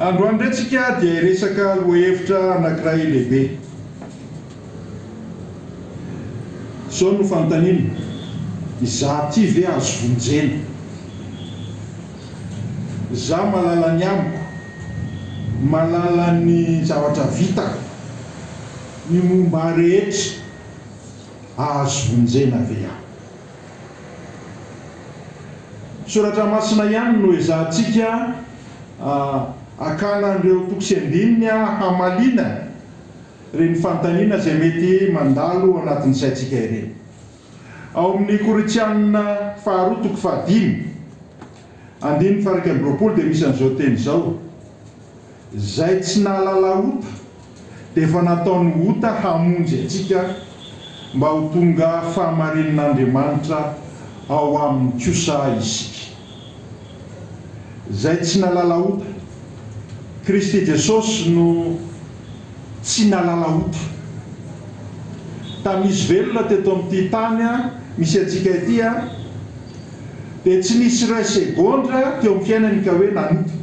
Androany ndray dia resaka lohahevitra anankiray lehibe. Sao no fanontaniana, izaho ty ve azo vonjena? Izaho malala ny amiko, malala ny zavatra vitako, ny momba rehetra, azo vonjena ve aho? Soratra Masina ihany no ezahantsika akanan'ireo tokisy-andininy hamaliana reny fanontaniana izay mety mandalo anatin'ny saintsika ireny. Ao amin'ny Korintianina 2:5 andiny faraka amby 20 dia misy an'izao teny izao: izay tsy nahalala ota dia efa nataony ota hamonjy antsika mba ho tonga fahamarinan'Andriamanitra ao amin'ny kosa isika. Izay tsy nalala ota, Kristy Jesosy no tsy nalala ota. Tamin'izy velona teto amin'ity tany misy antsika ety dia tsy nisy ray segondra teo amin'ny fiainany ka hoe nanota,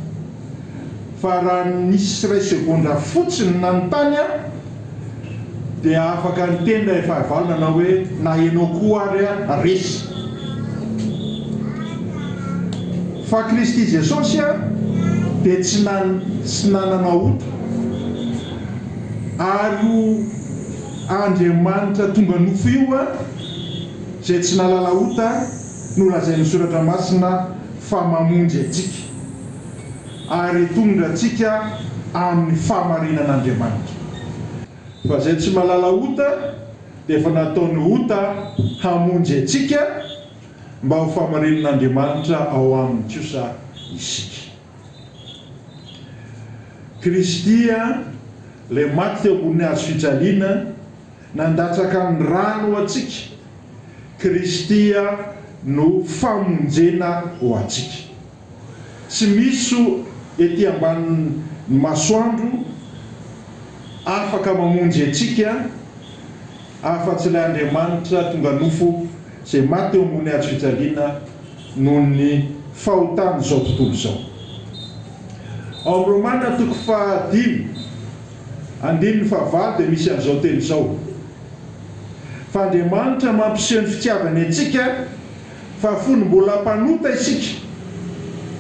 fa raha nisy ray segondra fotsiny nanontany dia afaka nitenda efa avalona na hoe na ianao koa ary resy. Fa Kristy Jesosy dia tsy nanana ota, ary Andriamanitra tonga nofo io izay tsy nalala ota no lazain'ny Soratra Masina fa mamonjy antsika ary tonga antsika amin'ny fahamarinan'Andriamanitra. Fa izay tsy malala ota dia efa nataony ota hamonjy antsika mba ho fahamarinan'Andriamanitra ao amin'ny kosa isika. Kristy ilay maty teo ambony hazo fijaliana nandatsaka ny rano ho antsika. Kristy no famonjena ho antsika. Tsy misy ety ambanin'ny masoandro afaka mamonjy antsika afa-tsy ilay Andriamanitra tonga nofo izay maty teo ambony hazo fijaliana noho ny fahotany izao tontolo izao. Ao amin'ny Romana 5:5 andiny 9 dia misy an'izao teny izao: fa Andriamanitra mampiseho ny fitiavany antsika fa fony mbola mpanota isika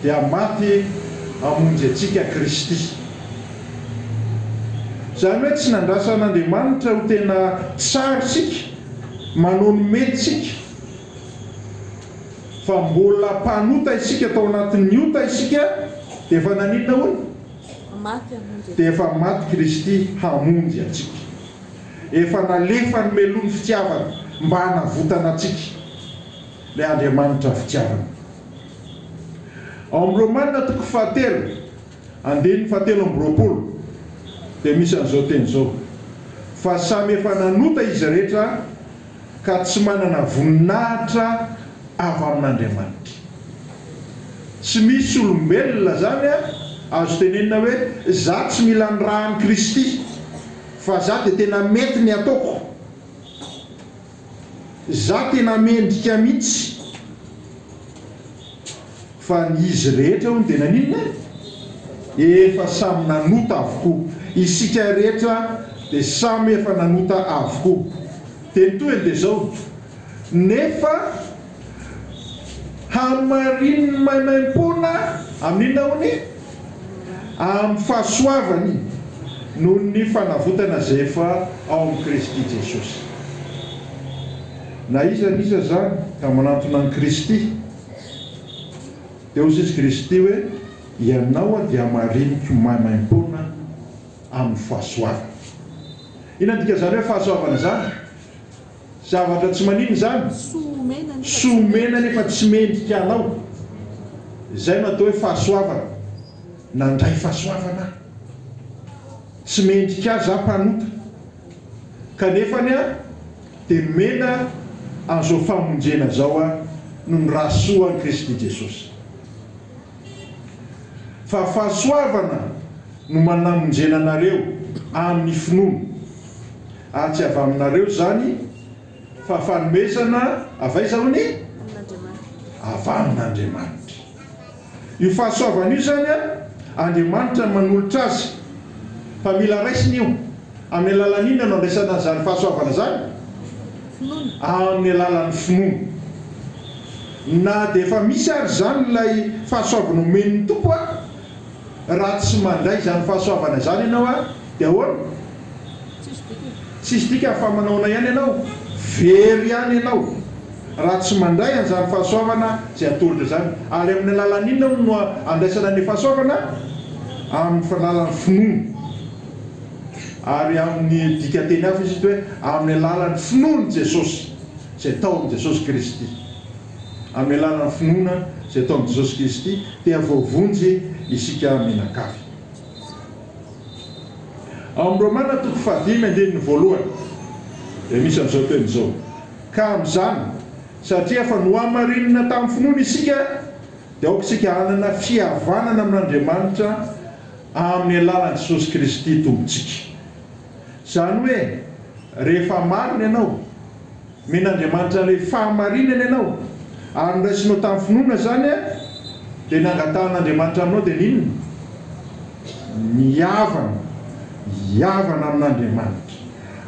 dia maty hamonjy antsika Kristy. Izany hoe tsy nandrasa an'Andriamanitra ho tena tsara isika, manao ny mety isika, fa mbola mpanota isika tao anatin'ny ota isika dia efa nanina hono? Dia efa maty Kristy hamonjy antsika. Efa nalefa ny meloa ny fitiavana mba hanavotana antsika ilay Andriamanitra fitiavana. Ao amin'ny Romana 3:7 andiny 7:20 dia misy an'izao teny izao: fa samy efa nanota izy rehetra ka tsy manana voninahitra avy amin'Andriamanitra. Tsy misy olombelona zany azo tenenina hoe za tsy mila ny rahan'i Kristy, fa za dia tena mety ny ataoko, za tena mendrika mihitsy. Fa ny izy rehetra hono dia naninona? Efa samy nanota avokoa. Isika rehetra dia samy efa nanota avokoa. Teny toy dia izao: nefa hamarin'ny maimaim-pona amin'inona hony? Amin'ny fahasoavany noho ny fanavotana izay efa ao amin'ny Kristy Jesosy. Na iza n'iza zany ka manantona an'i Kristy dia hozy izy Kristy hoe ianao dia hamariniko maimaim-pona amin'ny fahasoavana. Inona dika zany hoe fahasoavana zany? Zavatra tsy manino zany? Somena nefa tsy mendrika anao. Izay no atao hoe fahasoavana. Nandray fahasoavana, tsy mendrika azy mpanota, kanefany dia mena an'izao famonjena zao no ny rahasoan'i Kristy Jesosy. Fa fahasoavana no manamonjena anareo amin'ny finoana, tsy avy aminareo zany, fa fanomezana avy aiza hony? Avy amin'Andriamanitra. Io fahasoavana io zany Andriamanitra manolotra azy fa mila raisiny io. Amin'ny alalan'inona no andraisana an'izany fahasoavana zany? Amin'ny alalan'ny finoana. Na dia efa misy ary zany ilay fahasoavana omen'ny tompo raha tsy mandray zany fahasoavana zany ianao dia ahoana? Tsisy dika fa manaona ihany ianao, very ihany ianao raha tsy mandray an'izany fahasoavana izay atolotra zany. Ary amin'ny alalan'inona no andraisana ny fahasoavana? Amin'ny alalan'ny finoana. Ary amin'ny dika teny hafa izy hoe amin'ny alalan'ny finoana Jesosy izay tao amin'ny Jesosy Kristy. Amin'ny alalan'ny finoana izay tao amin'ny Jesosy Kristy dia voavonjy isika mianakavy. Ao amin'ny Romana 5:5 dia misy amin'izao teny izao: ka amin'izany satria fa nohamarinina tamin'ny finoana isika dia aoka isika hanana fihavanana amin'Andriamanitra amin'ny alalan'i Jesosy Kristy tombontsika. Zany hoe rehefa marina ianao, men'Andriamanitra ilay fahamarinana ianao ary niraisinao tamin'ny finoana zany dia nangatan'Andriamanitra aminao dia ninona? Mihavana amin'Andriamanitra.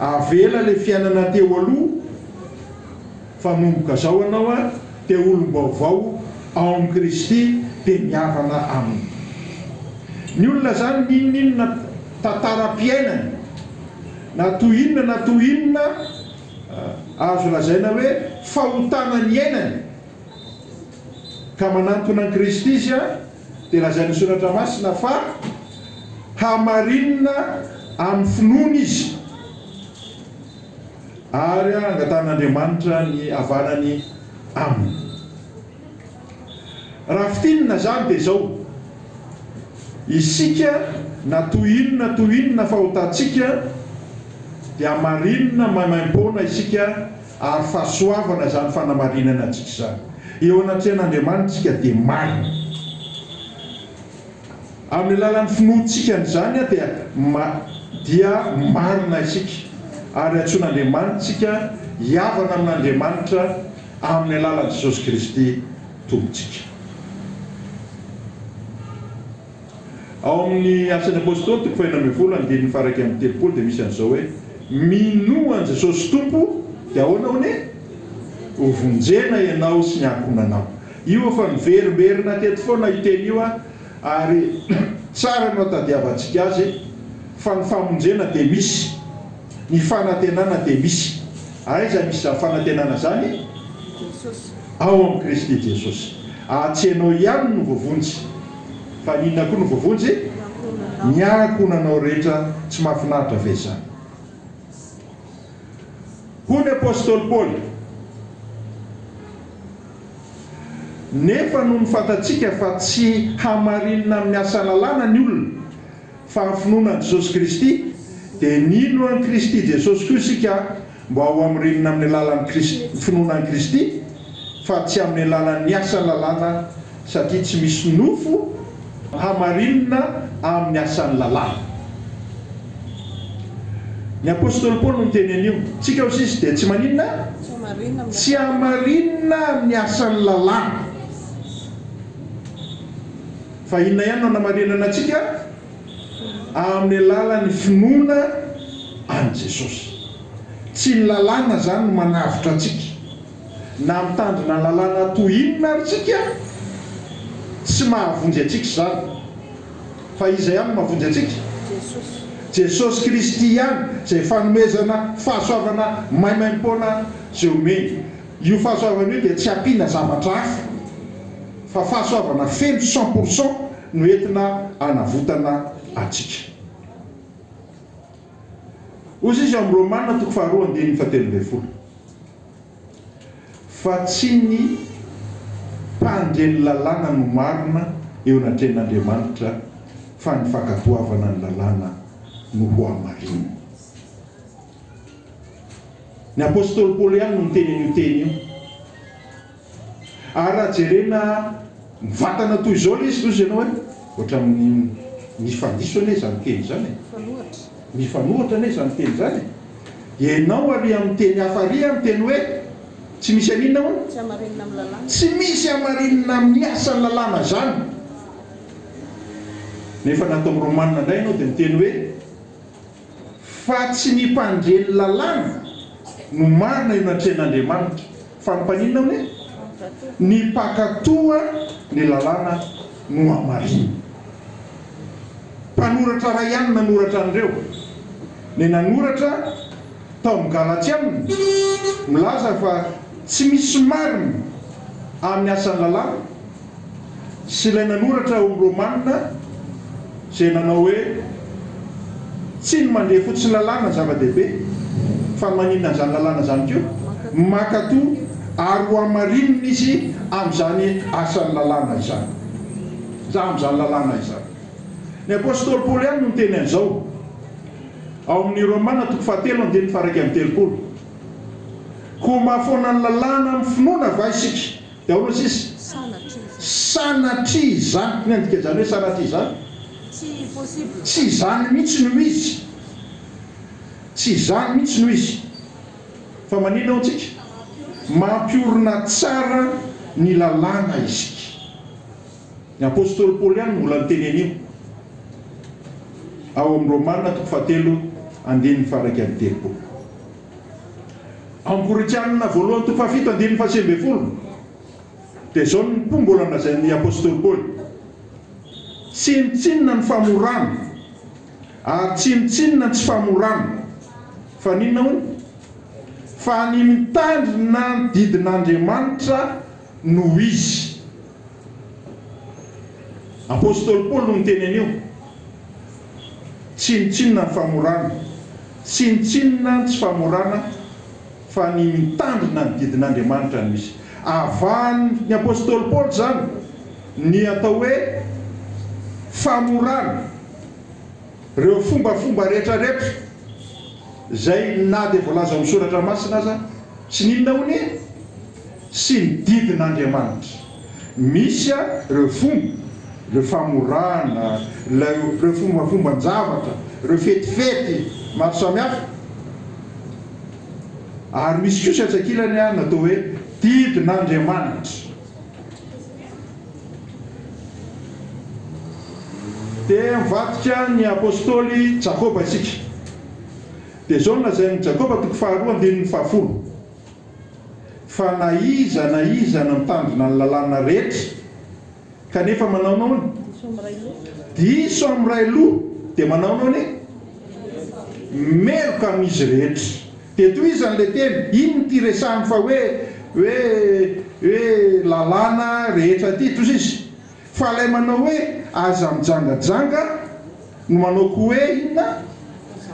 Avela ilay fiainana teo aloha fa nomboka zao ianao dia olom-baovao ao amin'ny Kristy dia mihavana aminy. Ny olona zany ninona tantaram-piainany na toy inona azo lazaina hoe fahotana ny iainany ka manantona an'i Kristy izy dia lazaina soratra masina fa hamarinina amin'ny finoana izy ary angatan'Andriamanitra ny havanany aminy. Raha fitinina zany dia zao: isika na toy inona fahotantsika dia hamarinina maimaim-poana isika ary fahasoavana zany fanamarinana antsika zany. Eo anatrehan'Andriamanitra isika dia marina. Amin'ny alalan'ny finoantsika n'izany dia marina isika ary antsoin'Andriamanitra isika hiavana amin'Andriamanitra amin'ny alalan'i Jesosy Kristy tombontsika. Ao amin'ny Asan'ny Apôstôly 2:20 dia misy an'izao hoe: minoa an' Jesosy tompo dia ahoana hone? Hovonjena ianao sy ny ankonanao. Io efa miveriberina teto foana iteny io ary tsara no atadiavantsika azy fa ny famonjena dia misy, ny fanantenana dia misy. Aiza misy izany fanantenana zany? Ao amin'ny Kristy Jesosy. Tsy ianao ihany no voavonjy fa ninona koa no voavonjy? Ny ankonanao rehetra. Tsy mahafinaritra ve zany? Hoy ny Apôstôly Paoly: nefa no fantatsika fa tsy hamarinina amin'ny asa lalàna ny olona fa amin'ny finoana Jesosy Kristy, dia nino an'i Kristy Jesosy koa isika mba ho hamirinina amin'ny alalan'ny finoana an'i Kristy fa tsy amin'ny alalan'ny asa lalàna, satria tsy misy nofo hamarinina amin'ny asan'ny lalàna. Ny Apôstôly Paoly no miteny an'io. Tsika sisy dia tsy maninona? Tsy hamarinina amin'ny asan'ny lalàna. Fa inona ihany no hanamarinana antsika? Amin'ny alalan'ny finoana an'i Jesosy. Tsy ny lalàna zany no manavitra antsika. Na mitandrina lalàna toy inona ary tsika, tsy mahavonjy antsika zany. Fa iza ihany no mahavonjy antsika? Jesosy Kristy ihany izay fanomezana fahasoavana maimaim-poana izay omeny. Io fahasoavana io dia tsy ampiana zavatra hafa fa fahasoavana feno 100% no entina hanavotana antsika. Ozy izy amin'ny Romana 2:13 fa tsy ny mpandreny lalàna no marina eo anatrehan'Andriamanitra fa ny fankatoavana ny lalàna no ho hamarinina. Ny Apôstôly Paoly ihany no miteny an'io teny io. Ary raha jerena mivatana toy izao ilay izy toy izy ianao ohatra amin'ny mifandiso anie izany teny zany mifanohatra anie izany teny zany. Ianao ary amin'ny teny hafa ary amin'ny teny hoe tsy misy aninona hono? Tsy misy hamarinina amin'ny asan'ny lalàna zany. nefa natao amin'ny Romanina indray ianao dia miteny hoe fa tsy ny mpandreny lalàna no marina eo anatrehan'Andriamanitra fa nympaninona hoe ny mpakatoa ny lalàna no hamarina. Mpanoratra ray ihany nanoratra an'ireo. Ny nanoratra tao amin'ny Galatiana milaza fa tsy misy marina amin'ny asan'ny lalàna, sy ilay nanoratra ao amin'ny Romanina izay nanao hoe tsy ny mandeha fotsiny lalàna zava-dehibe fa maninona an'izany lalàna zany keo makatoa ary ho hamarinina izy amin'izany asan'ny lalàna izany, amin'izany lalàna izany. Ny apôstôly Paoly ihany no miteny an'izao ao amin'ny Romanina 7:7. Koa mahafoana ny lalàna amin'ny finoana va isika? Dia ahoana sisy? Sanatria izany. Ny andika izany hoe sanatria izany? Tsy izany mihitsy no izy. Tsy izany mihitsy no izy. Fa maninona ao antsika? Mampiorina tsara ny lalàna isika. Ny apôstôly Paoly ihany mbola miteny an'io ao amin'ny Romanina 7:7. Amin'ny Korinthianina voalohany 7:7 dia zao ny mbola lazain'ny apôstôly Paoly: tsy mitsinona ny famorana ary tsy mitsinona ny tsy famorana, fa ninona hono? Fa ny mitandrina ny didin'Andriamanitra no izy. Apôstôly Paoly no miteny an'io: tsy mitsinona ny famorana, tsy mitsinona ny tsy famorana, fa ny mitandrina ny didin'Andriamanitra no izy. Avahan'ny apôstôly Paoly zany ny atao hoe famorana, ireo fombafomba rehetrarehetra zay na dia voalaza amin'ny soratra masina aza, sy ninona hony? Sy ny didin'Andriamanitra. Misy ireo fomba, ireo famorana, ireo fombafomban-javatra, ireo fetifety maro samihafa, ary misy kosa atsakilany natao hoe didin'Andriamanitra. Dia mivadika ny apôstôly Jakoba isika. Dia zao nolazain'ny Jakoba 2:2. Fa na iza mitandrina ny lalàna rehetra kanefa manao naony diso amin'ny ray loha, dia manao naony meloka amin'izy rehetra. Dia toy izan'ilay teny, ino ty resahany fa hoe lalàna rehetra ty toy izy, fa ilay manao hoe aza mijangajanga no manao koa hoe inona?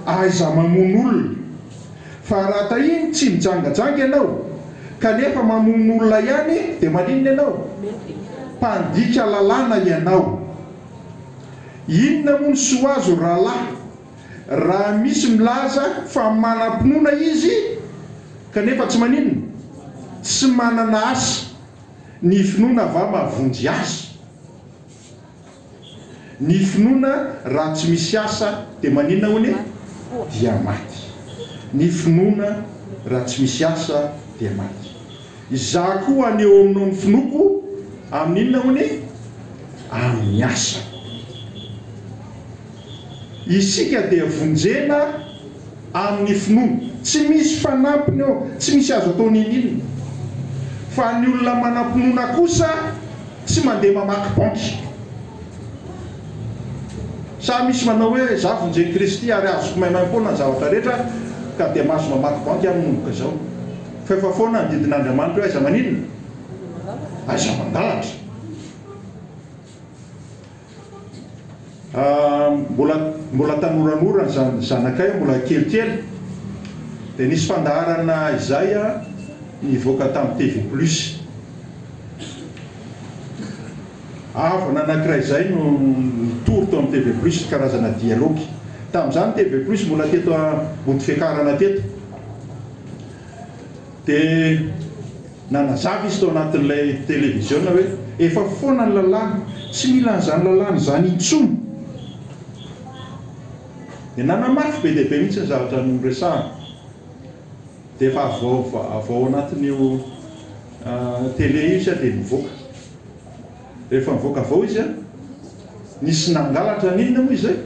Aiza mamono olona. Fa raha tahiny tsy mijangajanga ianao kanefa mamono olona ihany, dia maninona ianao? Mpandika lalàna ianao. Inona moa ny soa azo rahalahy raha misy milaza fa manam-pinoana izy kanefa tsy maninona? Tsy manana asa. Ny finoana va mahavonjy asa? Ny finoana raha tsy misy asa dia maninona hony? Dia maty. Ny finoana raha tsy misy asa dia maty. Izaho koa aneo aminao ny finoko amin'inona hony? Amin'ny asa. Isika dia vonjena amin'ny finoana. Tsy misy fanampiny eo, tsy misy azo atao ninina. Fa ny olona manam-pinoana kosa tsy mandeha mamaky banky. Sa misy manao hoe za vonjeny Kristy ary azoko maimaim-poana ny zavatra rehetra ka dia mahazo mamaky banky amin'nomboka zao. Fa efa foana ny didin'Andriamanitra hoe aiza maninona? Aiza mangalatra. Mbola tanoranora ny zanakay, mbola kelikely, dia nisy fandaharana izay nivoaka tamin'ny TV Plus. Havana anankiray izay no nitory tao amin'ny TV Plus, karazana dialogy. Tamin'izany TV Plus mbola teto ambody fiakarana teto. Dia nanazava izy tao anatin'ilay televiziona hoe efa foana ny lalàna, tsy mila an'izany lalàna izany intsony. Dia nanamafy be dia be mihitsy ny zavatra noresahana. Dia efa avao anatin'io tele io izy dia mivoaka. Rehefa mivoaka avao izy nisy nangalatra n'inona moa izay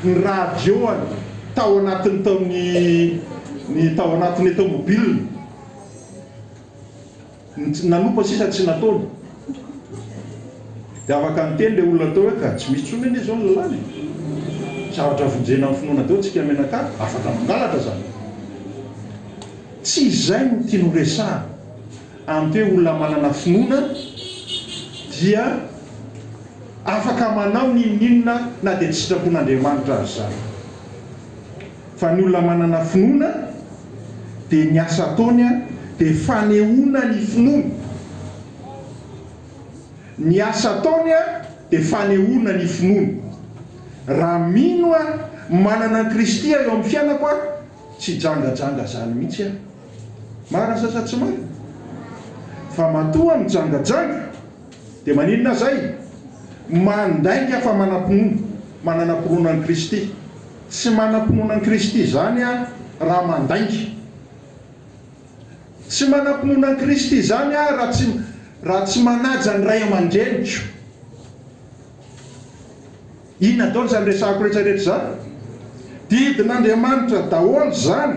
ny radioany tao anatin'ny taony tao anatin'ny automobilina nanompa sisa tsy nataony dia afaka niteny le olona tao hoe ka tsy misy tsony anie zao ny lalàna zavatra vonjena amin'ny finoana teo tsika menakary afaka mangalatra zany tsy izay no tiano resahana amin'ny hoe olona manana finoana dia afaka manao ninona na dia tsy sitrapon'Andriamanitra azy zany fa ny olona manana finoana dia ny asa ataony dia fanehoana ny finoana ny asa ataony dia fanehoana ny finoana raha mino manana Kristy eo amin'ny fiainako tsy jangajanga zany mihitsy marina sasa tsy marina fa matoa mijangajanga dia maninona zay mandainga fa manana pinoana ny Kristy tsy manam-pinoana ny Kristy zany raha mandainga tsy manam-pinoana ny Kristy zany raha tsy manaja ny ray aman-dreniko inona daholo zany resahako rehetrarehetra zany didin'Andriamanitra daholo zany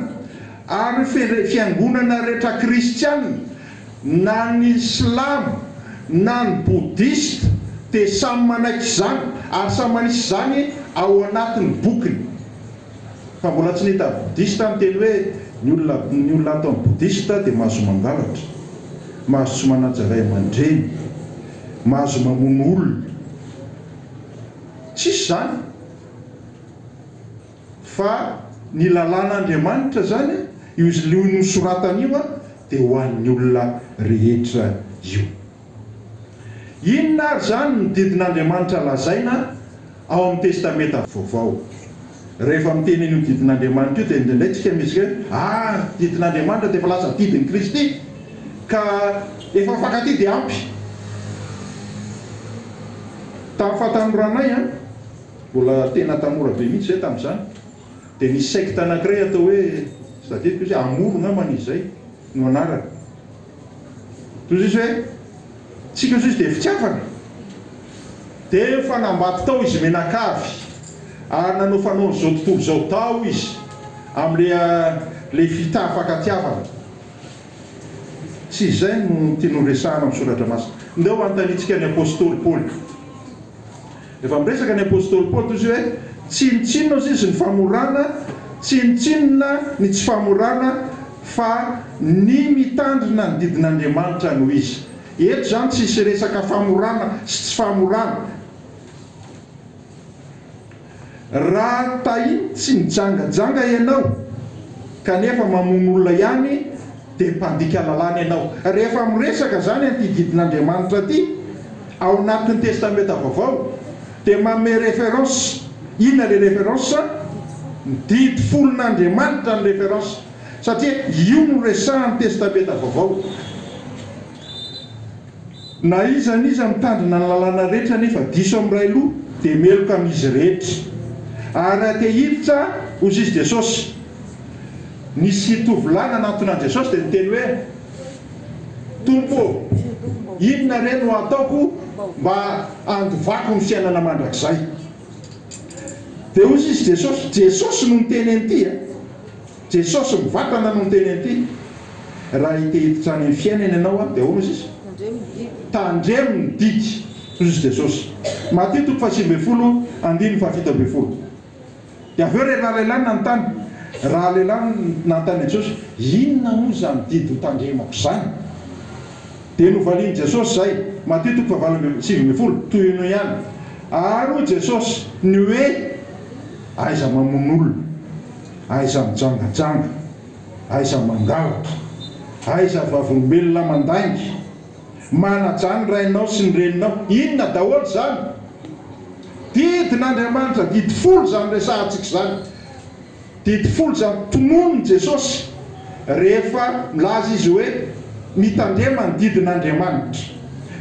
ary fiangonana rehetra kristianina na ny silamo na ny bodista dia samy manaiky zany ary samy manisy zany ao anatin'ny bokiny fa mbola tsy nahita bodista miteny hoe ny olona atao amin'ny bodista dia mahazo mangalatra mahazo tsy manaja ray aman-dreny mahazo mamono olona tsisy zany fa ny lalàn'Andriamanitra zany io nosoratana io dia ho an'ny olona rehetra io inona ary zany ny didin'Andriamanitra lazaina ao amin'ny testamenta vaovao rehefa miteny io didin'Andriamanitra io dia indraindray tsika misy hoe didin'Andriamanitra dia efa lasa didin'i Kristy ka efa afaky dia ampy tamin'ny fahatanoranay mbola tena tanora be mihitsy zay tamin'izany dia nisy secte anankiray atao hoe sadiko izy amoro namana izay no anarana toy izy hoe tsika izy dia fitiavana dia fanambaty tao izy menakavy ary nanao fanaony zao tontolo zao tao izy amin'le fita afankatiavana tsy izay no tiano resahana amin'ny soratra masina ndeo antanitsika ny apôstôly Paoly efa miresaka ny apôstôly Paoly toy izy hoe tsinotsinona izy ny famorana tsinotsinona ny tsy famorana fa ny mitandrina ny didin'Andriamanitra no izy eto zany tsisy resaka famorana sy tsy famorana raha tahiny tsy mijangajanga ianao kanefa mamono olona ihany dia mpandika lalàna ianao rehefa miresaka zany an'ity didin'Andriamanitra ty ao anatin'ny testamenta vaovao dia manome référence inona le référence ny didy folon'Andriamanitra ny référence satria io no resahan'ny testamenta vaovao na iza mitandrina ny lalàna rehetra nefa diso amin'ny ray loha dia meloka amin'izy rehetra ary tehivitra hozy izy Jesosy nisy tovolahy nanantonan'i Jesosy dia niteny hoe tompo inona re no ataoko mba andovako ny fiainana mandrakizay dia hozy izy Jesosy no niteny an'ity Jesosy mivatana no niteny an'ity raha hitehiditra any amin'ny fiainana ianao dia ahoana izy tandremo ny didy hozy izy Jesosy Matteo 7:7 dia avy eo re raha lehilahy nanontany raha lehilahy nanontany Jesosy inona moa zany didy ho tandremako zany dia novaliany Jesosy zay Matteo 7:7 toy no ihany ary hoy Jesosy ny hoe aiza mamono olona aiza mijangajanga aiza mangalatra aiza vavolombelona mandaingy manajany rainao sy ny reninao inona daholo zany didin'Andriamanitra didy folo zany resahantsika zany didy folo zany tononony Jesosy rehefa milaza izy hoe mitandrema ny didin'Andriamanitra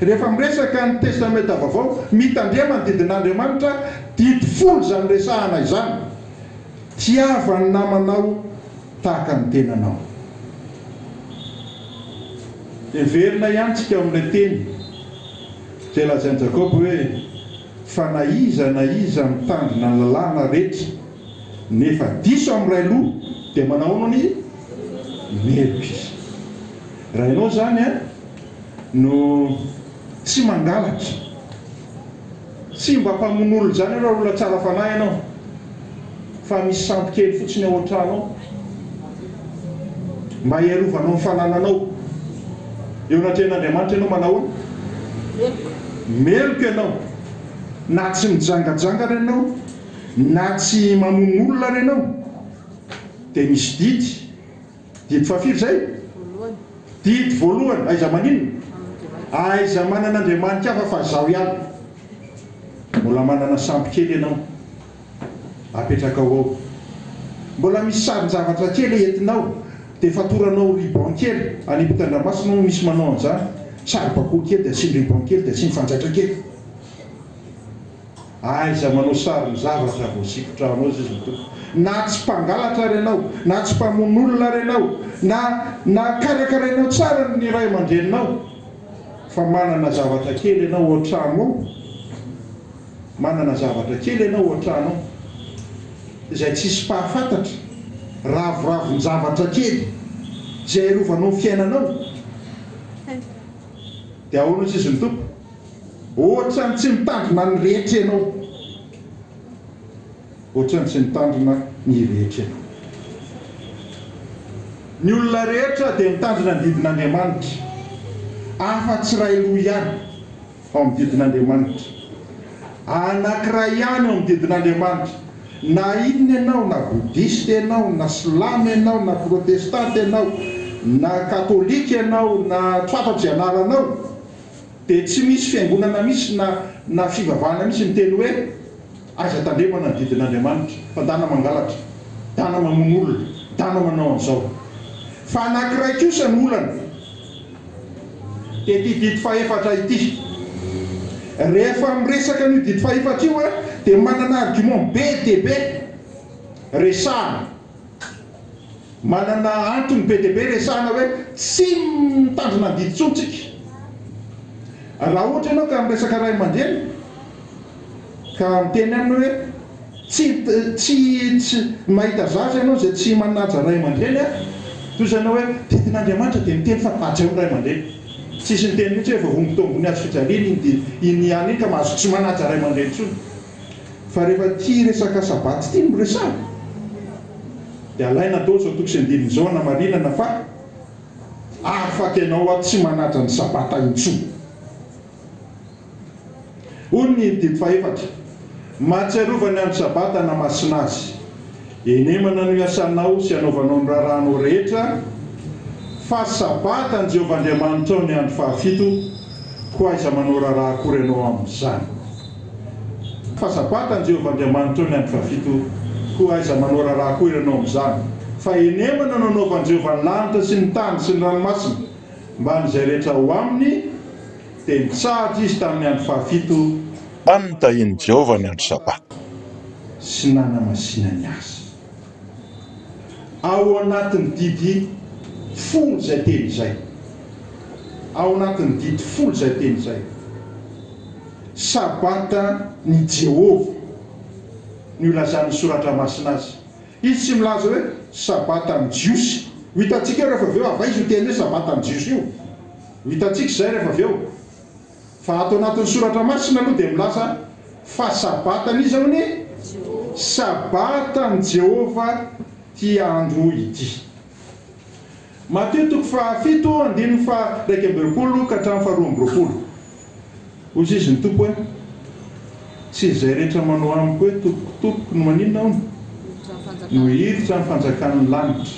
rehefa miresaka ny testamenta vaovao mitandrema ny didin'Andriamanitra didy folo zany resahana izany tiavany namanao tahaka ny tenanao everina ihany tsika amin'ilay teny zay lazain'i Jakoba hoe fa na iza mitandrina ny lalàna rehetra nefa diso amin'ray loha dia manao ny meloka izy. Raha ianao zany no tsy mangalatra, tsy mba mpamon'olo zany raha olona tsara fanahy ianao, fa misy sampy kely fotsiny ao an-tranao mba hiarovanao ny fanananao eo anatrehan'Andriamanitra ianao manao meloka ianao, na tsy mijangajanga ianao na tsy mamon'olona ianao dia misy didy fahafiry zay, didy voalohany aiza maninona, aiza manan'Andriamanitra hafa fa zaho ihany. Mbola manana sampy kely ianao apetraka ao, mbola misy sarin-javatra kely entinao dia fatoranao riban kely any Ampitandramasina no misy manao an'izany, sary-bakoly kely dia asiany riban kely dia asiany fanjaitra kely. Aiza manao sarin'ny zavatra vao sikotranao izy tompoko, na tsy mpangalatra ary ianao, na tsy mpamon'olona ary ianao, na karakarainao tsara ny ray aman-dreninao, fa manana zavatra kely ianao ao an-trano ao, manana zavatra kely ianao ao an-trano ao izay tsisy mpahafantatra, ravoravo ny zavatra kely izay arovanao fiainanao dia ahoana izy ny tompo? Ohatrany tsy mitandrina ny rehetra ianao, ohatrany tsy mitandrina ny rehetra ianao. Ny olona rehetra dia mitandrina ny didin'Andriamanitra, afa-tsy ray loha ihany ao amin'ny didin'Andriamanitra, anankiray ihany ao amin'ny didin'Andriamanitra. Na inona ianao, na boudiste ianao, na silamo ianao, na protestante ianao, na katolika ianao, na tsafatra ianaranao, dia tsy misy fiangonana misy na fivavahana misy miteny hoe aiza tandremana ny didin'Andriamanitra, fa dana mangalatra, dana mamon'olona, dana manao an'izao. Fa anankiray kosa ny olana dia ity didy fahefatra ity. Rehefa miresaka ny didy fahefatra io dia manana argument be dia be resahana, manana antony be dia be resahana hoe tsy mitandrina ny didy tsontsika. Raha ohatra ianao ka miresaka ray aman-dreny ka miteny aminy hoe tsy mahita zaza ianao izay tsy manaja ray aman-dreny toy izany hoe didin'Andriamanitra dia miteny fa aja eo ray aman-dreny, tsisy ny teny mihitsy hoe vavombotombony azo fijaliana iny ihany iny ka mahazo tsy manaja ray aman-dreny tsony. Fa rehefa tia resaka sabaty ity no resahana dia alaina atao zao tokony andinin'izao namarinana fa afaka ianao tsy manaja ny sabata intsony. Hoy ny didy fahefatra, mahatsiarovany amin'ny sabata na masina azy, enemana no iasanao sy anaovanao ny raharanao rehetra, fa sabata ny Jehovah Andriamanitra ao ny andro fahafito, ho aiza manao raharaha akory ianao amin'izany. Fa sabata ny Jehovah Andriamanitra ao ny andro fahafito, ho aiza manao raharaha akory ianao amin'izany. Fa enemana no anaovan'i Jehovah ny lanitra sy ny tany sy ny ranomasina mba n'izay rehetra ho aminy, dia nitsahatra izy tamin'ny andro fahafito mba nitahian'i Jehovah ny andro sabata sy nanamasinany azy. Ao anatin'ny didy folo izay teny izay, ao anatin'ny didy folo izay teny izay, sabata ny Jehovah ny ilazan'ny soratra masina azy. Izy tsy milaza hoe sabata ny jiosy, ho hitantsika rehefa avy eo avaiza io teny hoe sabata ny jiosy io, ho hitantsika izay rehefa avy eo. Fa ato anatin'ny soratra masina aloha dia milaza fa sabata n'izy ao ny sabata ny Jehovah ty andro ity. Mateo 7:1-20 ka hatramin'ny 2:20. Hoy izy ny tompo hoe tsy izay rehetra manao amiko hoe tompoko no maninona ao no hiditra amin'ny fanjakan'ny lanitra,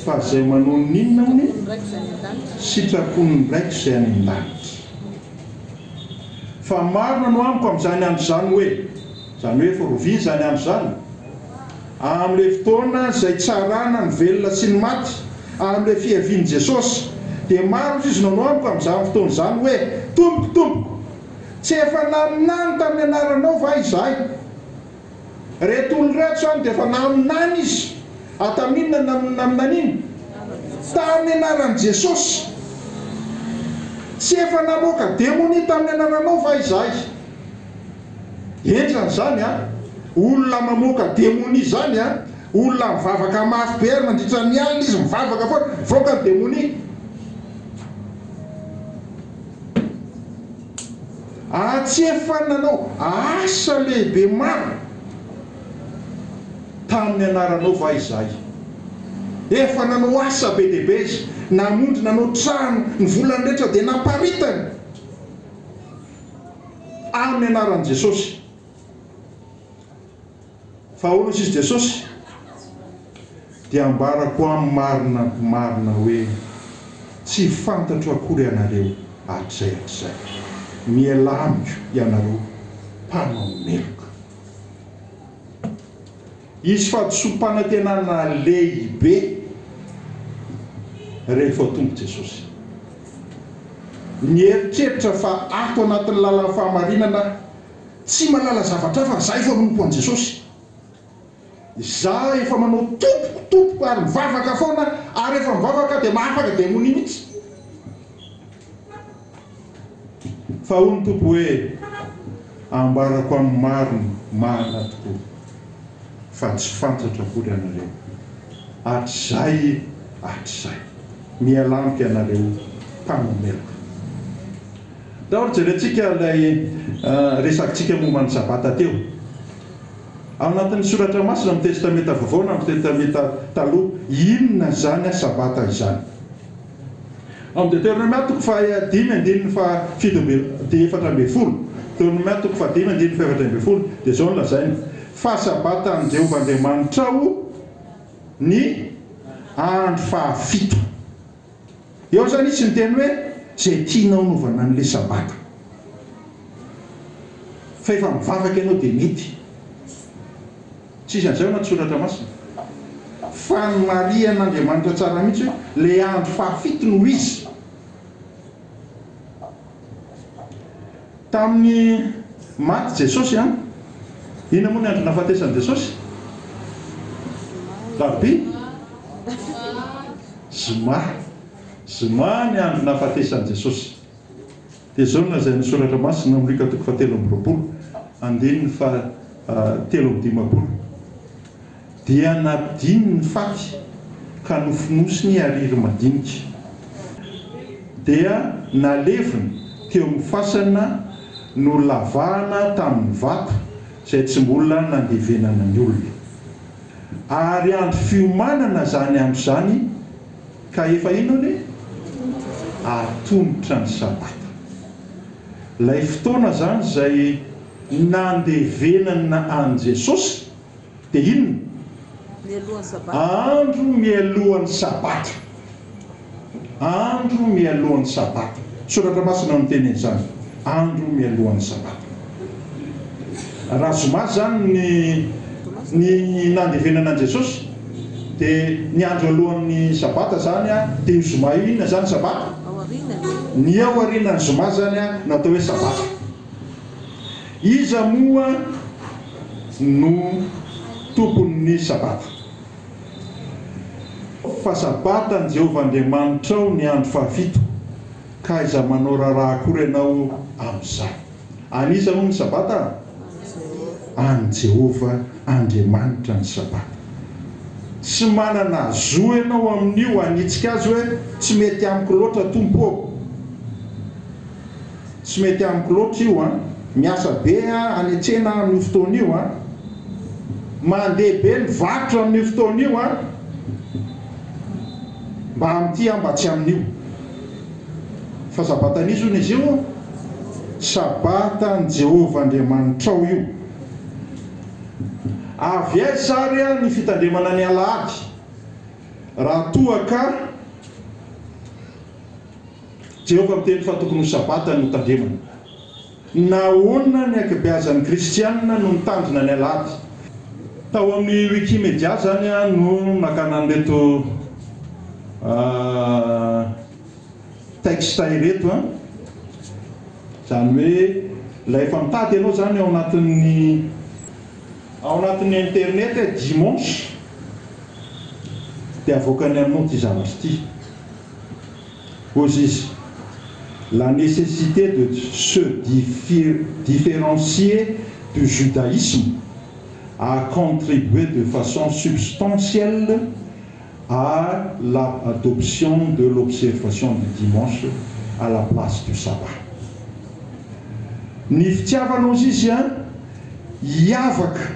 fa izay manao ninona ao ny sitrapon'ny raiko izay any an-danitra. Fa maro nanao amiko amin'izany andro izany hoe, izany hoe forovia izany andro izany, amin'ilay fotoana izay tsarana ny velona sy ny maty, amin'ilay fihavian'i Jesosy, dia maro izy nanao amiko amin'izany fotoana izany hoe tompoko, tsy efa naminany tamin'ny anaranao va izahay? Reto olona reto izany dia efa naminany izy, atamin'inona naminan'iny? Tamin'ny anaran'i Jesosy. Tsy efa namoaka demony tamin'ny anaranao va izahay? entrany zany a olona mamoaka démonie zany a olona mivavaka mafy be ary mandritra ny alina izy mivavaka foana voaka ny démonie tsy efa nanao asa lehibe maro tamin'ny anaranao va izay efa nanao asa be dehibe izy namonjy nanao trano ny volany rehetra dia namparitany amin'ny anaran'i Jesosy fa hono izy Jesosy dia ambarako amin'ny marina hoe tsy fantatro akory ianareo hatrizay mielamiko ianareo mpanao meloka izy fahadisom-panantenana lehibe rehefa tombo Jesosy nieritreritra fa ato anatin'ny lalan'ny fahamarinana tsy malala zavatra fa zay fa manompo an' Jesosy za efa manao tompoko ary mivavaka foana ary efa mivavaka dia mahafaka démonie mihitsy fa hono tompo hoe ambarako amin'ny marina tokoa fa tsy fantatra akory ianareo hatrizay mialamiko ianareo mpanao meloka da ohatra jerentsika ilay resakintsika momba ny sabata teo ao anatin'ny soratra masina amin'ny testamenta vaovao na amin'ny testamenta taloha inona zany sabata izany amin'ny Deutéronomie toko fa 5:7-7 Deutéronomie toko fa 5:7-7 dia zao no lazainy fa sabata ny Jehovah Andriamanitra ao ny andro fahafito eo zany izy miteny hoe zay tianao novana an'le sabata fa efa mivavaka ianao dia mety tsisy an'izay anaty soratra masina fa ny marian'Andriamanitra tsara mihitsy hoe le andro fahafito no izy tamin'ny maty Jesosy a ina moa ny andro nahafatesan'i Jesosy Rabbi Zoma ny andro nahafatesan'i Jesosy dia zao no lazain'ny soratra masina amin'ny Luka toko fa 7:3 dia napidiny ny faty ka nofonosiny ariry madinika dia naleviny teo amin'ny fasana no lavahana tamin'ny vato izay tsy mbola nandevenana ny olona ary andro fiomanana zany andro zany ka efa inony atombotra ny sabata ilay fotoana zany izay nandevenana an' Jesosy dia inona andro mialohan'ny sabata andro mialohan'ny sabata soratra masina no teny zany andro mialohan'ny sabata raha zoma zany ny nandevenana an' Jesosy dia ny andro alohan'ny sabata zany a dia zoma io inona zany sabata ny ao aorianany zoma zany a natao hoe sabata iza moa no tompon'ny sabata fa sabata ny Jehovah Andriamanitra ao ny andro fahafito ka iza manao raharaha akory ianao amin'izany aniza moa ny sabata an' Jehovah Andriamanitra ny sabata tsy manana zo ianao amin'io anitsika azy hoe tsy mety amiko loatra tompo tsy mety amiko loatra io a miasa be anetsena amin'io fotoan'io a mandeha be ny varotra amin'io fotoan'io a mba amin'ity mba tsy amin'io fa sabata n'izy izy io sabata ny Jehovah Andriamanitra ao io avy ay sary a ny fitandremana ny alahady raha toa ka Jehovah miteny fa tokony ho sabata no tandremana nahoana ny ankabeazan'ny kristianina no mitandrina ny alahady tao amin'ny Wikimedia zany a no nakana an'ireto texte ireto a zany hoe la efa mitady ianao zany ao anatin'ny internet dimanche dia avoakany aminao ty zavatra ty ozy izy la nécessité de se différencier du judaïsme a contribué de façon substantielle à l'adoption de l'observation du dimanche à la place du sabbat. Ny fitiavanao izy hiavaka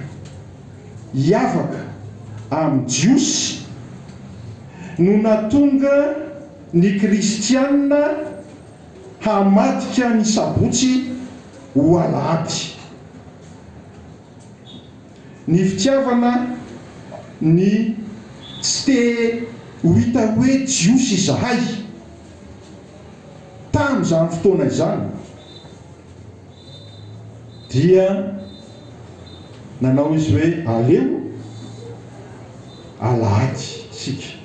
amin'ny jiosy no natonga ny kristianina hamadika ny sabotsy ho alahady. Ny fitiavana ny tsy te ho hita hoe jiosy izahay tamin'izany fotoana izany dia nanao izy hoe aleo alahady sika.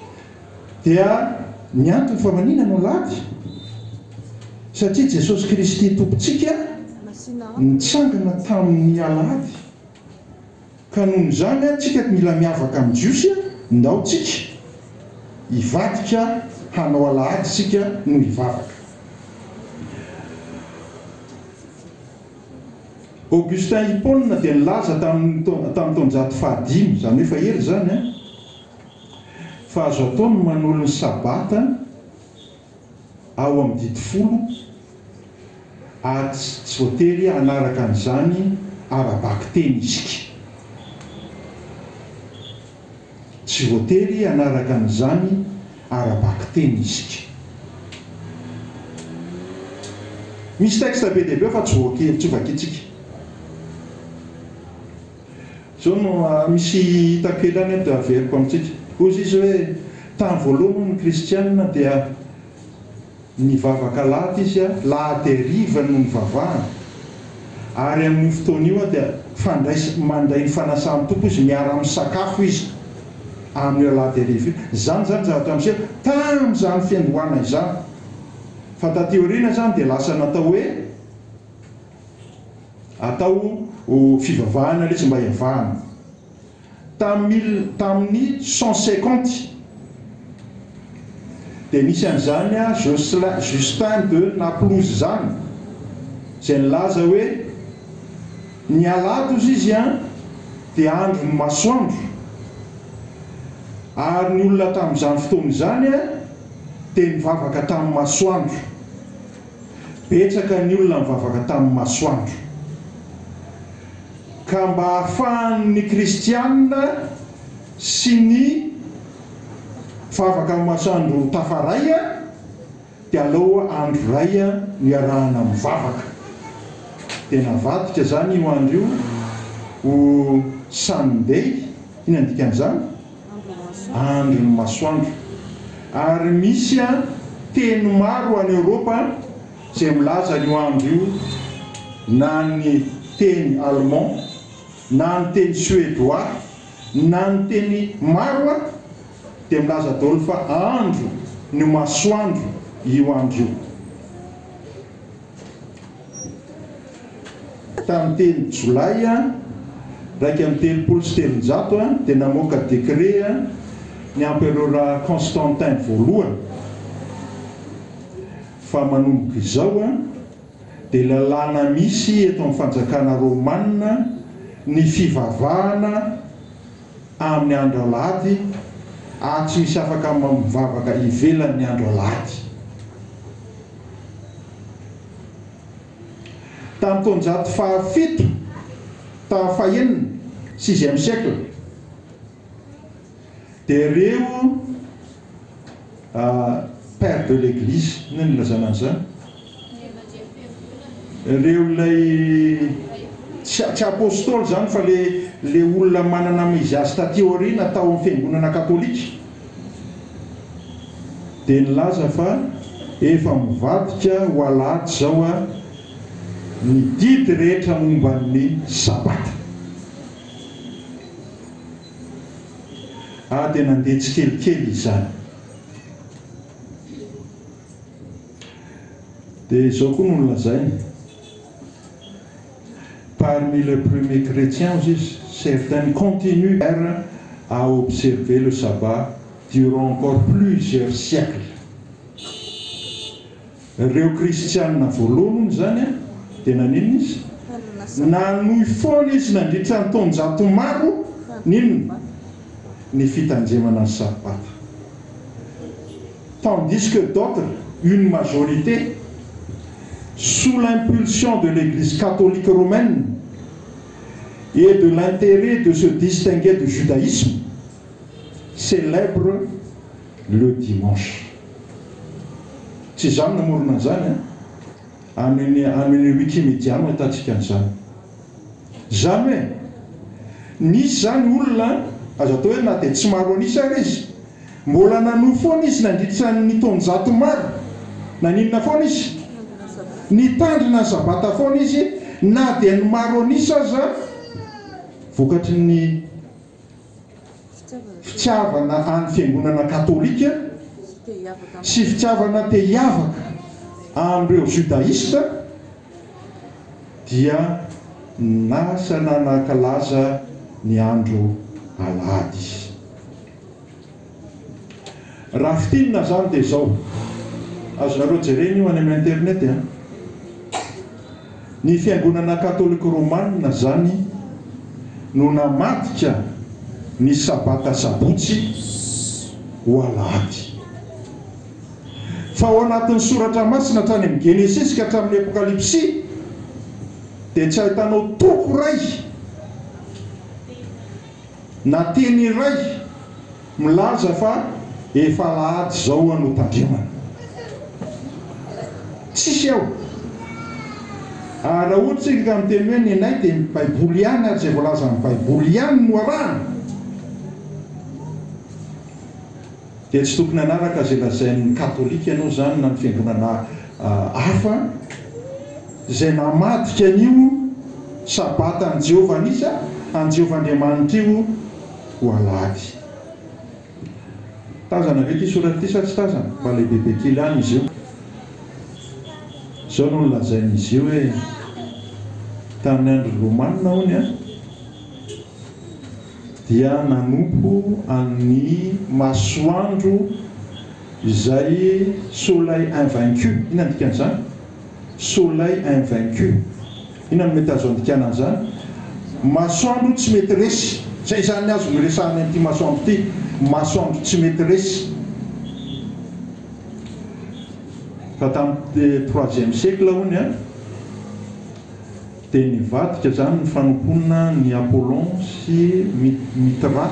Dia ny antony fa manina no alahady satria Jesosy Kristy tompontsika nitsangana tamin'ny alahady, ka noho izany tsika mila miavaka amin'ny jiosy ndao tsika hivadika hanao alahady sika no hivavaka. Augustin Hippone dia nilaza tamin'ny taonjato fahadimy, zany hoe fahery zany fa azo atao no manolo ny sabata ao amin'ny dity folo ary tsy voatery hanaraka an'izany arabaky teny isika, tsy voatery hanaraka an'izany arabaky teny isika. Misy texte be dia be fa tsy vakitsika. Zao no misy hitan-kelany dia averiko amintsika. Ozy izy hoe tamin'ny voalohany ny kristianina dia nivavaka lahady izy lahady hariva no nivavahana, ary amin'ny fotoana io dia mandray ny fanasan'ny tompo izy miara amin'ny sakafo izy amin'ny lahady hariva io. Zany zavatra amin'izay tamin'izany fiandohana izany, fa taty aoriana zany dia lasa natao hoe atao fivavahana ilay tsy mba hiavahana. Tamin'ny 150 dia nisy an'izany Justin de Naplouse zany izay nilaza hoe ny alahady ozy izy dia andro ny masoandro, ary ny olona tamin'izany fotoana izany dia nivavaka tamin'ny masoandro. Betsaka ny olona mivavaka tamin'ny masoandro, ka mba hahafahan'ny kristianina sy ny vavaka amin'ny masoandro tafaray dia aleo andro ray miarahana mivavaka. Dia navadika zany io andro io ho Sunday, ina dikan'izany andro ny masoandro. Ary misy teny maro any Europa izay milaza io andro io, na ny teny allemand, na ny teny suédois, na ny teny maro dia milaza daholo fa andro ny masoandro io andro io. Tamin'ny teny jolay raika amin'ny telopolo sy telonjato dia namoaka décret ny empereur Constantin voalohany fa manomboka izao dia lalàna misy eto amin'ny fanjakana romanina ny fivavahana amin'ny andro alahady, ary tsy misy afaka mivavaka ivelan'ny andro alahady. Tamin'ny taonjato fahafito fahaenina 6e siècle dia ireo père de l'église na nilazana an'izany, ireo ilay tsy apôstôly zany fa le olona manana mizy azy taty aoriana tao amin'ny fiangonana katolika dia nilaza fa efa mivadika ho alahady zao ny didy rehetra momban'ny sabata. Dia nandeha tsikelikely izany. Dia izao koa no nolazainy parmi les premiers chrétiens, certains continuent à observer le sabbat durant encore plusieurs siècles. Ireo kristianina voalohany zany dia nanino izy nanohy foana izy nandritra ny taonjato maro ninona ny fitandremana ny sabata. Tandis que d'autres, une majorité, sous l'impulsion de l'Église catholique romaine et de l'intérêt de se distinguer du judaïsme, célèbrent le dimanche. Tsy zany namorona zany amin'ny Wikimedia no ahitantsika an'izany. Jamais nisy zany olona azo atao hoe na dia tsy maro anisa ary izy, mbola nanohy foana izy nandritra ny taonjato maro, naninona foana izy, nitandrina ny sabata foana izy, na dia ny maro anisa aza vokatry ny fitiavana amin'ny fiangonana katolika sy fitiavana te hiavaka amin'ireo judaïsta, dia nasa nankalaza ny andro alahady. Raha fitinina zany dia zao, azonareo jereny io any amin'ny internet ny fiangonana katolika romanina zany no namadika ny sabata sabotsy ho alahady. Fa ao anatin'ny soratra masina hatrany amin'ny Genesis ka hatramin'ny Apokalypsy dia tsy ahitanao toko ray na teny iray milaza fa efa alahady zao ano tandremana. Tsisy ao. Raha ohatra ka miteny hoe ny anay dia ny baiboly ihany ary izay voalaza amin'ny baiboly ihany no arahana, dia tsy tokony hanaraka izay lazain'ny katolika ianao zany na ny fiangonana hafa izay namadika an'io sabata an' Jehovah nisa, an' Jehovah Andriamanitra io ho alahady. Tazana ve ity soratra ity sa tsy tazana? Mba lehibe kely any izy io. Zao no lazain'izy io hoe tamin'ny andro romanina hony dia nanompo amin'ny masoandro izay soleil invaincu. Ina ny dikan'izany? Soleil invaincu. Ina no mety azo andikana an'izany? Masoandro tsy mety resy. Zay zany azo miresahany an'ity masoandro ity, masoandro tsy mety resy. Fa tamin'ny 3e siècle hony dia nivadika zany ny fanompoana ny Apollon sy Mitra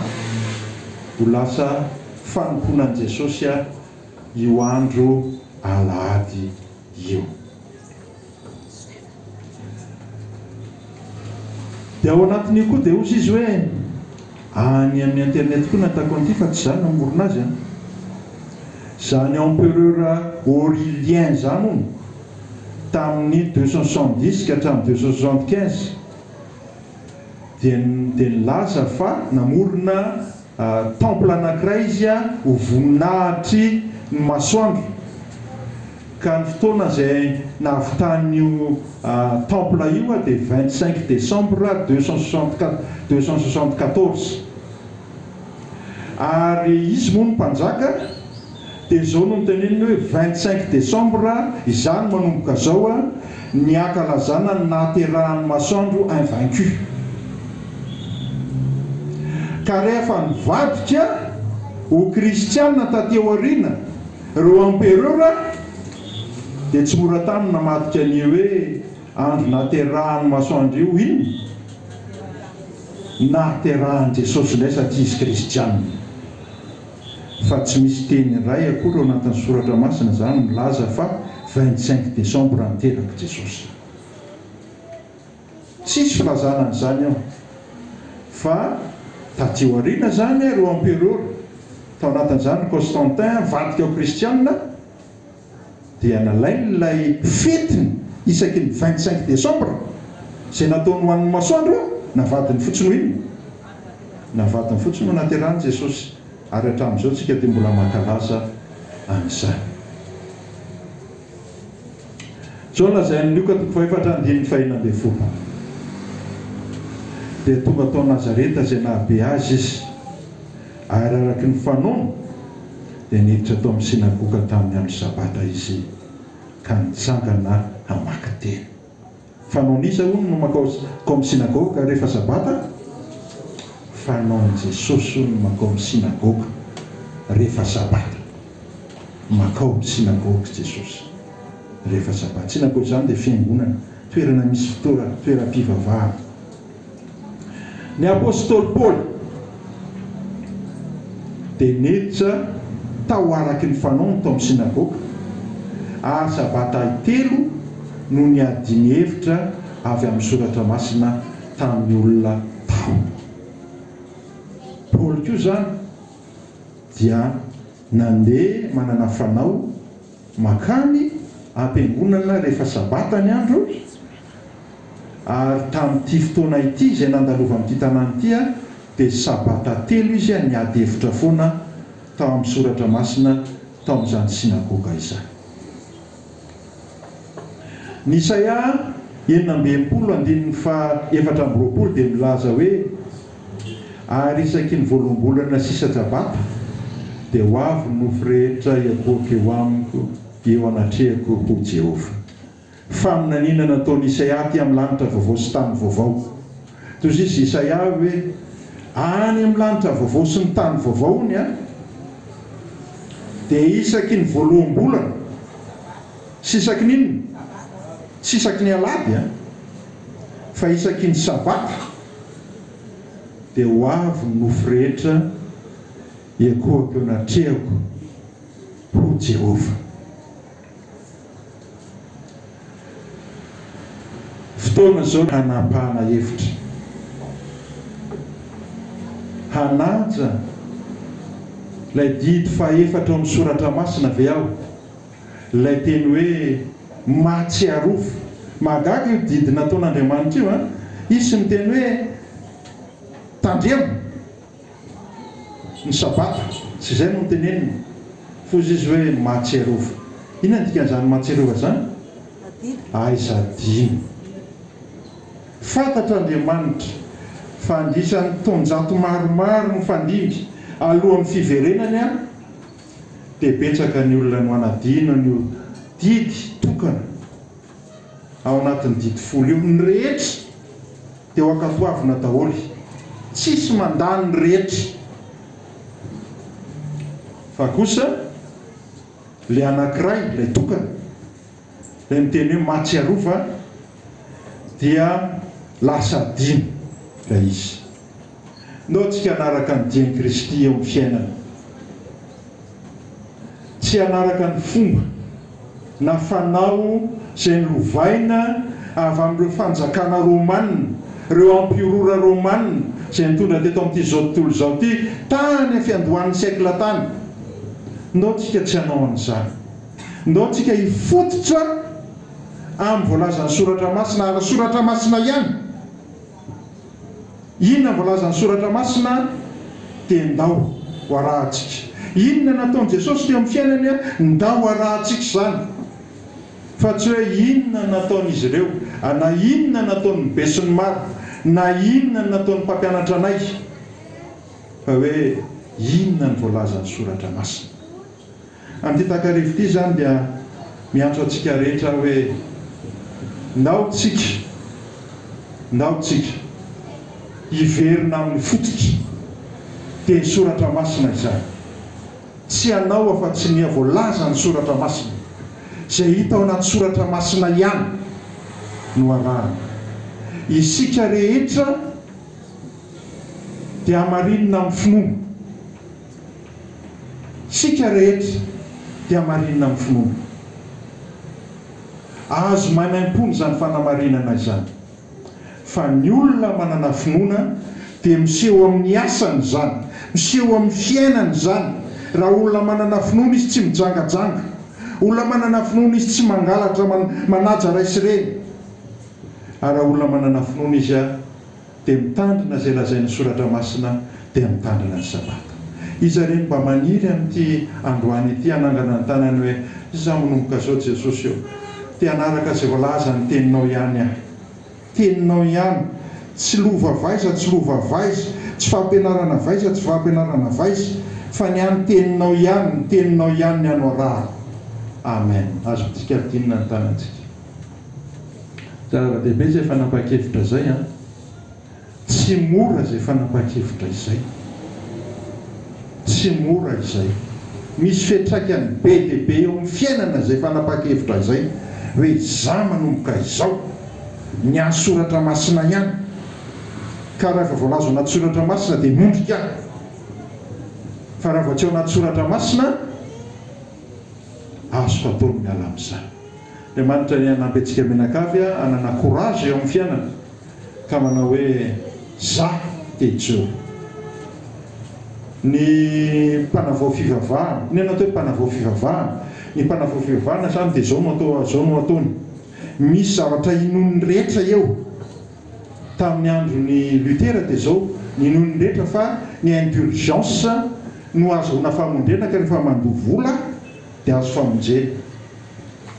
ho lasa fanomponan' Jesosy io andro alahady io. Dia ao anatin'io koa dia ozy izy hoe any amin'ny internet koa natako an'ity fa tsy zany namorona azy zany empereur Aurélien zany hono tamin'ny 270 ka hatramin'ny 275 dia nilaza fa namorona temple anankiray izy ho voninahitry ny masoandro. Ka ny fotoana izay nahavitan'io temple io dia 25 décembre 274. Ary izy moa ny mpanjaka dia zao no miteneniny hoe 25 décembre izany manomboka zao ny ankalazana ny nahaterahan'ny masoandro invaincu. Ka rehefa nivadika ho kristianina taty aoriana reo empereur dia tsy mora tany namadika an'io hoe andro nahaterahan'ny masoandro io ino? Nahaterahan'i Jesosy indray satria izy kristianina. Fa tsy misy teny iray akory ao anatin'ny soratra masina zany milaza fa 25 décembre niteraka Jesosy. Tsisy filazana an'izany ao. Fa taty aoriana zany reo empereur tao anatin'izany Constantin vadika ho kristianina dia nalainy ilay fetiny isaky ny 25 décembre izay nataony ho an'ny masoandro navadiny fotsiny ho ino? Navadiny fotsiny ho nahaterahany Jesosy. Ary hatramin'izao tsika dia mbola mankalaza an'izany. Zao lazain'ny Luka 4:1-4. Dia tonga tao Nazareta izay nahabe azy izy, ary araky ny fanaony dia niditra tao amin'ny sinagoga tamin'ny andro sabata izy ka nitsangana hamaky teny. Fanonisa hono no makao amin'ny sinagoga rehefa sabata? Fanaon Jesosy hono no makao amin'ny sinagoga rehefa sabata. Makao amin'ny sinagoga Jesosy rehefa sabata. Sinagoga zany dia fiangonana, toerana misy toeram-pivavahana. Ny apôstôly Paoly dia neditra tao araky ny fanaony tao amin'ny sinagoga, ary sabata telo no ny adiny hevitra avy amin'ny soratra masina tamin'ny olona tao. Paoly koa zany dia nandeha manana fanao makany ampiangonana rehefa sabata ny andro, ary tamin'ity fotoana ity izay nandalova amin'ity tanàna ity dia sabata telo izy niady hevitra foana tao amin'ny soratra masina tao amin'izany sinagoga izany. Ny Isaia 9:4 dia milaza hoe ary isaky ny voalombolana sisa sabata dia ho avy ny nofo rehetra iakohako eo amiko eo anatrehako ho Jehova. Faminaniana nataon'i Isaia ty amin'ny lanitra vaovao sy tany vaovao. Toy izy Isaia hoe any amin'ny lanitra vaovao sy ny tany vaovao ny dia isaky ny voaloham-bolana sy isaky n'inona? Sy isaky ny alady fa isaky ny sabata dia ho avy ny nofo rehetra iakohako eo anatrehako ho Jehova. Fotoana zao hanapahana hevitra, hanaja ilay didy faefatra amin'ny soratra masina ve aho, ilay teny hoe mahatsiarofo. Mahagaga io didy nataon'Andriamanitra io izy miteny hoe tandremo ny sabata, sy izay no teneniny, fa izy hoe mahatsiarofo. Inona dikan'izany mahatsiarofo zany? Aiza diny. Fantatr'Andriamanitra fa andrisan'ny taonjato maromaro ny fandimby alohan'ny fiverenany dia betsaka ny olona no anadina ny didy tokana ao anatin'ny didy folo io. Ny rehetra dia ho ankatoavina daholy, tsisy mandany ny rehetra, fa kosa le anankiray ilay tokana ilay miteny hoe mahatsiarova dia lasa diny ka izy. Ndao tsika hanaraka ny dian'i Kristy eo amin'ny fiainana, tsy hanaraka ny fomba na fanao izay nilovaina avy amin'ireo fanjakana romanina, ireo ampiorora romanina izay nitondra teto amin'ity zao tontolo izao ity tany amin'ny fiandohan'ny siècle tany. Ndao tsika tsy hanao an'izany. Ndao tsika hifototra amin'ny voalazan'ny soratra masina, ary soratra masina ihany. Inona voalazan'ny soratra masina? Dia ndao ho arahantsika. Inona nataon'i Jesosy teo amin'ny fiainany? Ndao ho arahantsika izany. Fa tsy hoe inona nataon'izy ireo, na inona nataon'ny be sy ny maro, na inona nataon'ny mpampianatra anay, fa hoe inona ny voalazan'ny soratra masina. Amin'ity takarivo ity zany dia miantso antsika rehetra hoe ndao tsika hiverina amin'ny fototra dia ny soratra masina izany. Tsy hanao afa-tsy ny voalazan'ny soratra masina, izay hita ao anaty soratra masina ihany no arahana. Isika rehetra dia hamarinina amin'ny finoana. Isika rehetra dia hamarinina amin'ny finoana. Azo manaim-pony izany fanamarinana izany, fa ny olona manana finoana dia miseho amin'ny asany izany, miseho amin'ny fiainany izany. Raha olona manana finoana izy tsy mijangajanga, olona manana finoana izy tsy mangalatra manaja raisy reny. Raha olona manana finoana izy dia mitandrina izay lazain'ny soratra masina, dia mitandrina ny sabata. Izy ireny mba maniry amin'ity androany ity hanangana ny tanany hoe izaho manomboka zao Jesosy eo, dia hanaraka izay voalaza ny teninao ihany aho. Teninao ihany, tsy lova vaiza, tsy lova vaiza, tsy fampianarana vaiza, tsy fampianarana vaiza, fa ny any teninao ihany, ny teninao ihany ny ano araha. Amen. Azo tsika dinina ny tanantsika. Zava-dehibe zay fanapa-kevitra zay a. Tsy mora zay fanapa-kevitra izay. Tsy mora izay. Misy fiantraikany be dia be eo amin'ny fiainana zay fanapa-kevitra izay. Hoe za manomboka izao ny soratra masina ihany. Ka raha efa voalaza anaty soratra masina dia mondrika. Fa raha vao tsy ao anaty soratra masina, azo fataony miala amin'izany. Dia manitra ny hanambetsika menakavy hanana courage eo amin'ny fiainana ka manao hoe za tejeo. Ny mpanavao fivavahana, ny anao hoe mpanavao fivavahana, ny mpanavao fivavahana zany dia zao no ataony. Misy zavatra inon'ny rehetra eo. Tamin'ny andron'ny Lutera dia zao ny inon'ny rehetra fa ny indulgence no azohona famondrena ka rehefa mandovola dia azo famonjena.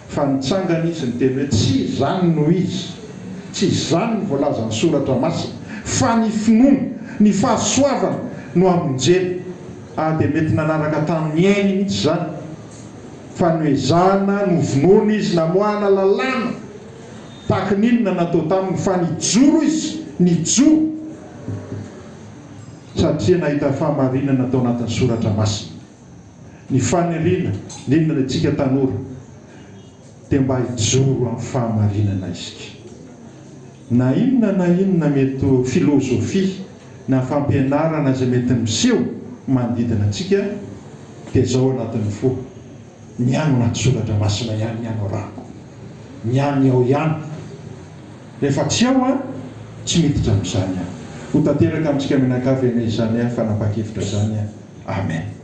Fa nitsangana izy ny teny hoe tsy izany no izy, tsy izany ny voalaza ny soratra masina, fa ny finoana, ny fahasoavana no amonjena. Dia mety nanaraka tamin'ny ainy mihitsy zany. Fa noezahana, novonoana izy, namoahana lalàna tahaka n'inona natao taminy, fa nijoro izy, nijoro satria nahita fahamarinana tao anatin'ny soratra masina. Ny faniriana, n'inona ilay tsika tanora, dia mba hijoro amin'ny fahamarinana isika. Na inona mety filozofia na fampianarana izay mety miseho manodidina antsika dia zao anatin'ny fo. Miano anaty soratra masina ihany, miano rako, miano ao ihany. Rehefa tsy ao tsy miditra amin'izany. Ho tanteraka amintsika menakavy eny izany fanapa-kevitra izany. Amen.